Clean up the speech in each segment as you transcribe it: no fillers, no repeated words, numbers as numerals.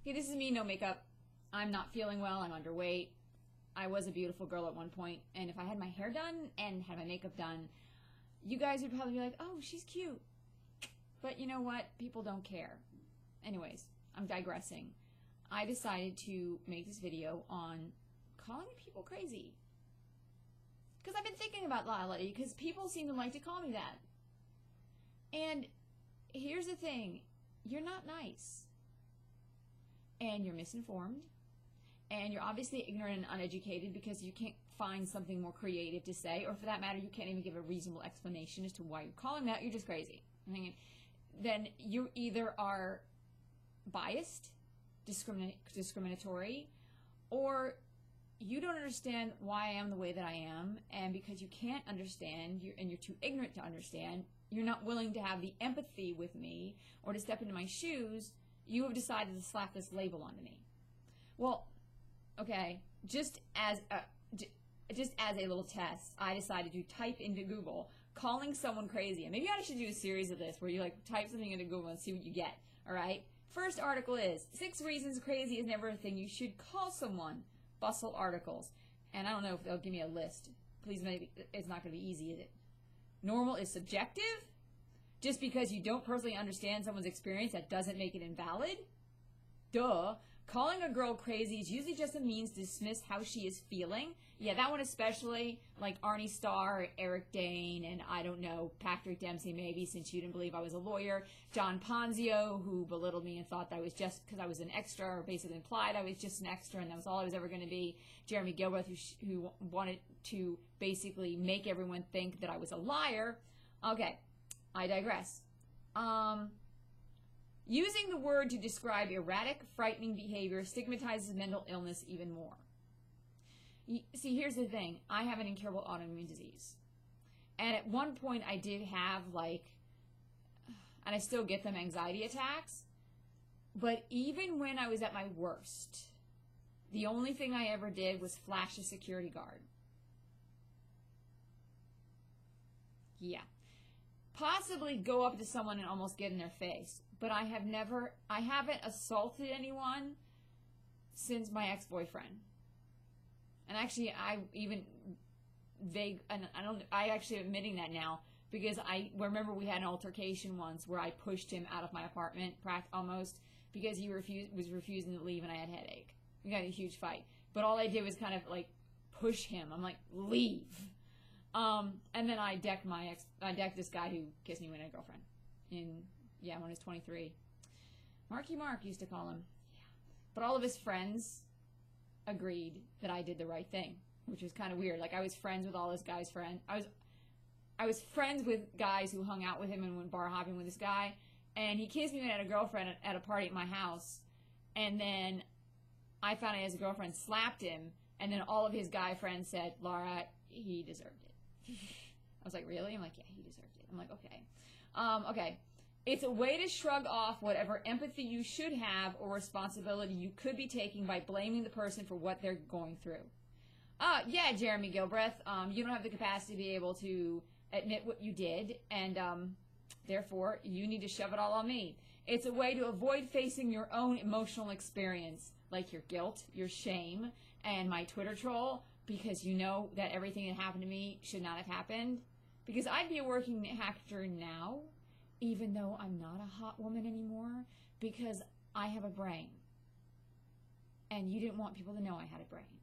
Okay, this is me, no makeup. I'm not feeling well. I'm underweight. I was a beautiful girl at one point, and if I had my hair done and had my makeup done, you guys would probably be like, oh, she's cute. But you know what? People don't care. Anyways, I'm digressing. I decided to make this video on calling people crazy. Because I've been thinking about that lately, because people seem to like to call me that. And here's the thing. You're not nice. And you're misinformed. And you're obviously ignorant and uneducated because you can't find something more creative to say, or for that matter, you can't even give a reasonable explanation as to why you're calling that. You're just crazy. I mean, then you either are biased, discriminatory, or you don't understand why I am the way that I am, and because you can't understand, and you're too ignorant to understand, you're not willing to have the empathy with me or to step into my shoes, you have decided to slap this label onto me. Well, okay, just as a little test, I decided to type into Google calling someone crazy. And maybe I should do a series of this where you like type something into Google and see what you get, all right? First article is 6 reasons crazy is never a thing you should call someone. Bustle articles. And I don't know if they'll give me a list. Please, maybe it's not going to be easy, is it? Normal is subjective. Just because you don't personally understand someone's experience, that doesn't make it invalid. Duh. Calling a girl crazy is usually just a means to dismiss how she is feeling. Yeah, that one especially, like Arnie Starr, Eric Dane, and I don't know, Patrick Dempsey maybe, since you didn't believe I was a lawyer. John Ponzio, who belittled me and thought that I was just because I was an extra, or basically implied I was just an extra and that was all I was ever going to be. Jeremy Gilbreth, who wanted to basically make everyone think that I was a liar. Okay, I digress. Using the word to describe erratic, frightening behavior stigmatizes mental illness even more. See, here's the thing. I have an incurable autoimmune disease. And at one point I did have and I still get them, anxiety attacks. But even when I was at my worst, the only thing I ever did was flash a security guard. Yeah. Possibly go up to someone and almost get in their face. But I haven't assaulted anyone since my ex-boyfriend. And actually, I actually am admitting that now, because I remember we had an altercation once where I pushed him out of my apartment, almost, because he was refusing to leave and I had a headache. We got in a huge fight. But all I did was kind of like push him. I'm like, leave. And then I decked this guy who kissed me when I had a girlfriend. When I was 23. Marky Mark used to call him. Yeah. But all of his friends agreed that I did the right thing, which was kind of weird. Like, I was friends with all this guy's friends. I was friends with guys who hung out with him and went bar hopping with this guy. And he kissed me when I had a girlfriend at a party at my house. And then I found out he has a girlfriend, slapped him. And then all of his guy friends said, Laura, he deserved it. I was like, really? I'm like, yeah, he deserved it. I'm like, okay. Okay. It's a way to shrug off whatever empathy you should have or responsibility you could be taking by blaming the person for what they're going through. Yeah, Jeremy Gilbreth, you don't have the capacity to be able to admit what you did, and therefore you need to shove it all on me. It's a way to avoid facing your own emotional experience, like your guilt, your shame, and my Twitter troll, because you know that everything that happened to me should not have happened. Because I'd be a working actor now, even though I'm not a hot woman anymore, because I have a brain. And you didn't want people to know I had a brain.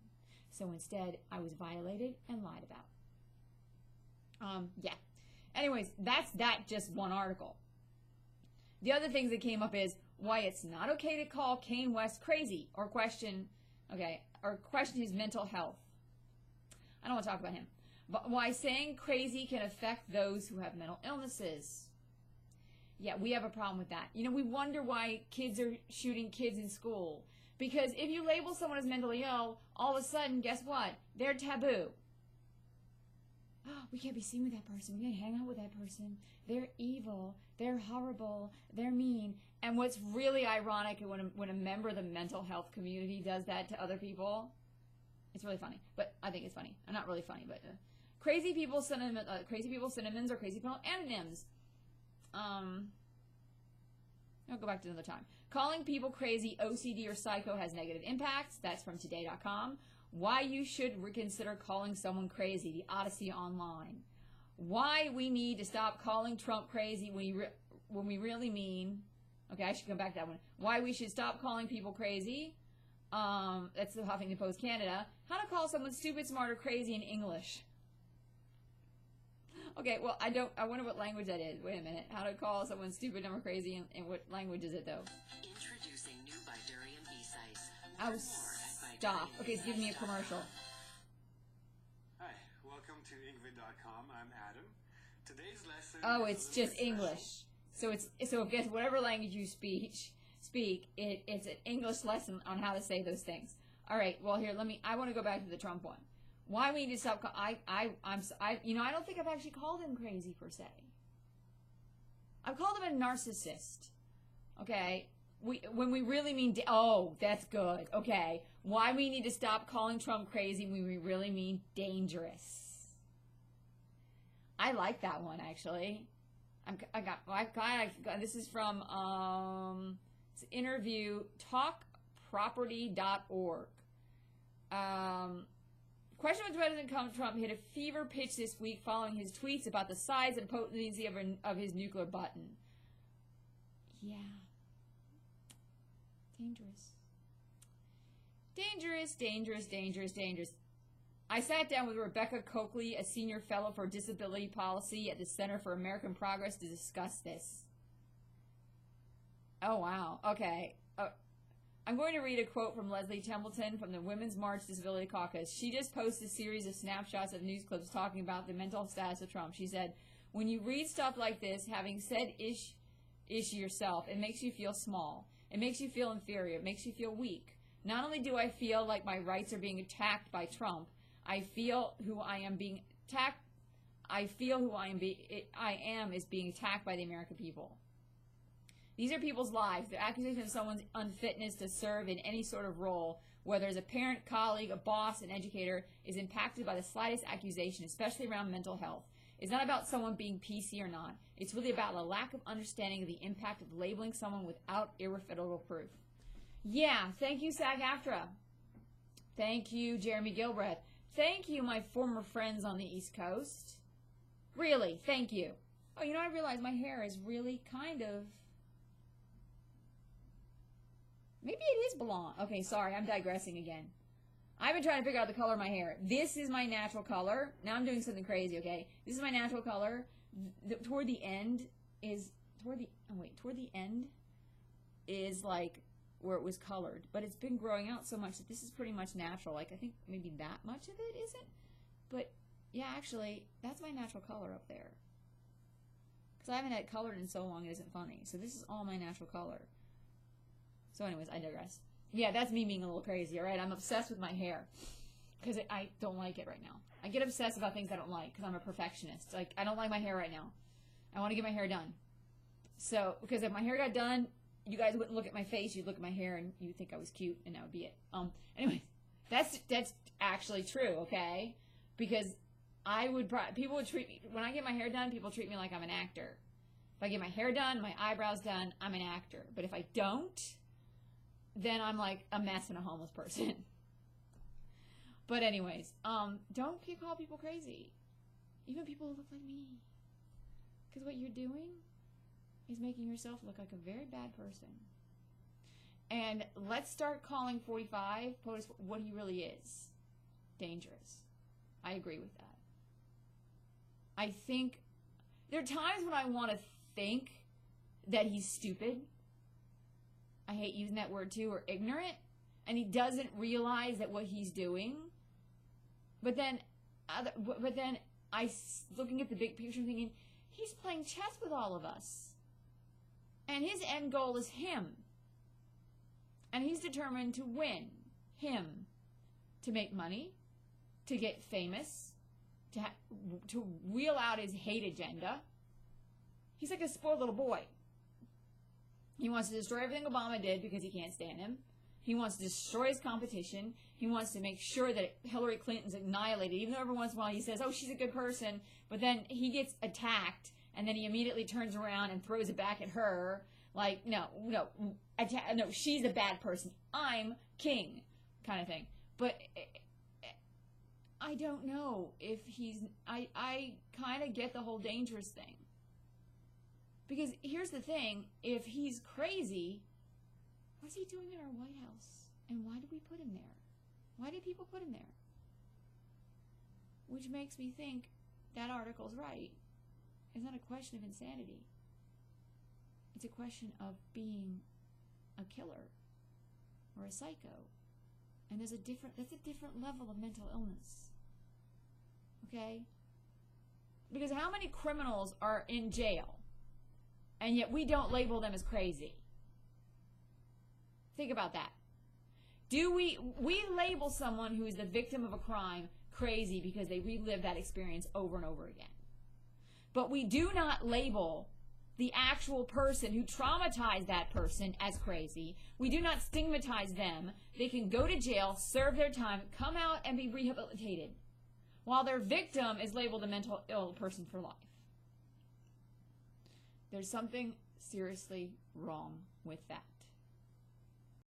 So instead, I was violated and lied about. Yeah. Anyways, that's just one article. The other things that came up is why it's not okay to call Kanye West crazy or question his mental health. I don't want to talk about him. But why saying crazy can affect those who have mental illnesses. Yeah, we have a problem with that. You know, we wonder why kids are shooting kids in school. Because if you label someone as mentally ill, all of a sudden, guess what? They're taboo. Oh, we can't be seen with that person. We can't hang out with that person. They're evil. They're horrible. They're mean. And what's really ironic when a member of the mental health community does that to other people, it's really funny. But I think it's funny. Not really funny, but crazy people synonyms or crazy people antonyms. I'll go back to another time. Calling people crazy, OCD, or psycho has negative impacts. That's from today.com. Why you should reconsider calling someone crazy, the Odyssey Online. Why we need to stop calling Trump crazy when we really mean, okay, I should come back to that one. Why we should stop calling people crazy. That's the Huffington Post Canada. How to call someone stupid, smart, or crazy in English. Okay, well, I wonder what language that is. Wait a minute. How to call someone stupid, dumb, or crazy, and what language is it, though? Introducing new Bidurium B-Sites. Oh, stop. Okay, it's giving me a commercial. Hi, welcome to Ingvid.com. I'm Adam. Today's lesson. Oh, it's just English. So guess whatever language you speak, it's an English lesson on how to say those things. All right. Well, here, I want to go back to the Trump one. Why we need to stop? I don't think I've actually called him crazy per se. I've called him a narcissist. Okay. When we really mean, oh, that's good. Okay. Why we need to stop calling Trump crazy when we really mean dangerous. I like that one, actually. This is from it's an interview, talkproperty.org. Question when President Trump hit a fever pitch this week following his tweets about the size and potency of his nuclear button. Yeah. Dangerous. Dangerous, dangerous, dangerous, dangerous. I sat down with Rebecca Coakley, a senior fellow for disability policy at the Center for American Progress, to discuss this. Oh, wow. Okay. I'm going to read a quote from Leslie Templeton from the Women's March Disability Caucus. She just posted a series of snapshots of news clips talking about the mental status of Trump. She said, when you read stuff like this, having said ish yourself, it makes you feel small. It makes you feel inferior. It makes you feel weak. Not only do I feel like my rights are being attacked by Trump, I feel who I am being attacked. I feel who I am is being attacked by the American people. These are people's lives. The accusation of someone's unfitness to serve in any sort of role, whether as a parent, colleague, a boss, an educator, is impacted by the slightest accusation, especially around mental health. It's not about someone being PC or not. It's really about a lack of understanding of the impact of labeling someone without irrefutable proof. Yeah, thank you, SAG-AFTRA. Thank you, Jeremy Gilbreth. Thank you, my former friends on the East Coast. Really, thank you. Oh, I realize my hair is really kind of... Maybe it is blonde. Okay, sorry, I'm digressing again. I've been trying to figure out the color of my hair. This is my natural color. Now I'm doing something crazy, okay? This is my natural color. Toward the end is like where it was colored. But it's been growing out so much that this is pretty much natural. Like, I think maybe that much of it isn't. But, yeah, actually, that's my natural color up there. Because I haven't had it colored in so long it isn't funny. So this is all my natural color. So anyways, I digress. Yeah, that's me being a little crazy, all right? I'm obsessed with my hair because I don't like it right now. I get obsessed about things I don't like because I'm a perfectionist. Like, I don't like my hair right now. I want to get my hair done. So, because if my hair got done, you guys wouldn't look at my face. You'd look at my hair and you'd think I was cute, and that would be it. Anyway, that's actually true, okay? Because people would treat me, when I get my hair done, people treat me like I'm an actor. If I get my hair done, my eyebrows done, I'm an actor. But if I don't, then I'm like a mess and a homeless person. But anyways, don't call people crazy. Even people who look like me. Because what you're doing is making yourself look like a very bad person. And let's start calling 45 POTUS what he really is. Dangerous. I agree with that. I think there are times when I want to think that he's stupid. I hate using that word too, or ignorant, and he doesn't realize that what he's doing. But then I, looking at the big picture, thinking, he's playing chess with all of us. And his end goal is him. And he's determined to win him, to make money, to get famous, to wheel out his hate agenda. He's like a spoiled little boy. He wants to destroy everything Obama did because he can't stand him. He wants to destroy his competition. He wants to make sure that Hillary Clinton's annihilated, even though every once in a while he says, oh, she's a good person, but then he gets attacked, and then he immediately turns around and throws it back at her. Like, no, she's a bad person. I'm king, kind of thing. But I don't know if he's... I kind of get the whole dangerous thing. Because here's the thing. If he's crazy, what's he doing in our White House? And why did we put him there? Why did people put him there? Which makes me think that article's right. It's not a question of insanity. It's a question of being a killer or a psycho. And that's a different level of mental illness. Okay? Because how many criminals are in jail and yet we don't label them as crazy? Think about that. Do we label someone who is the victim of a crime crazy because they relive that experience over and over again? But we do not label the actual person who traumatized that person as crazy. We do not stigmatize them. They can go to jail, serve their time, come out and be rehabilitated, while their victim is labeled a mental ill person for life. There's something seriously wrong with that.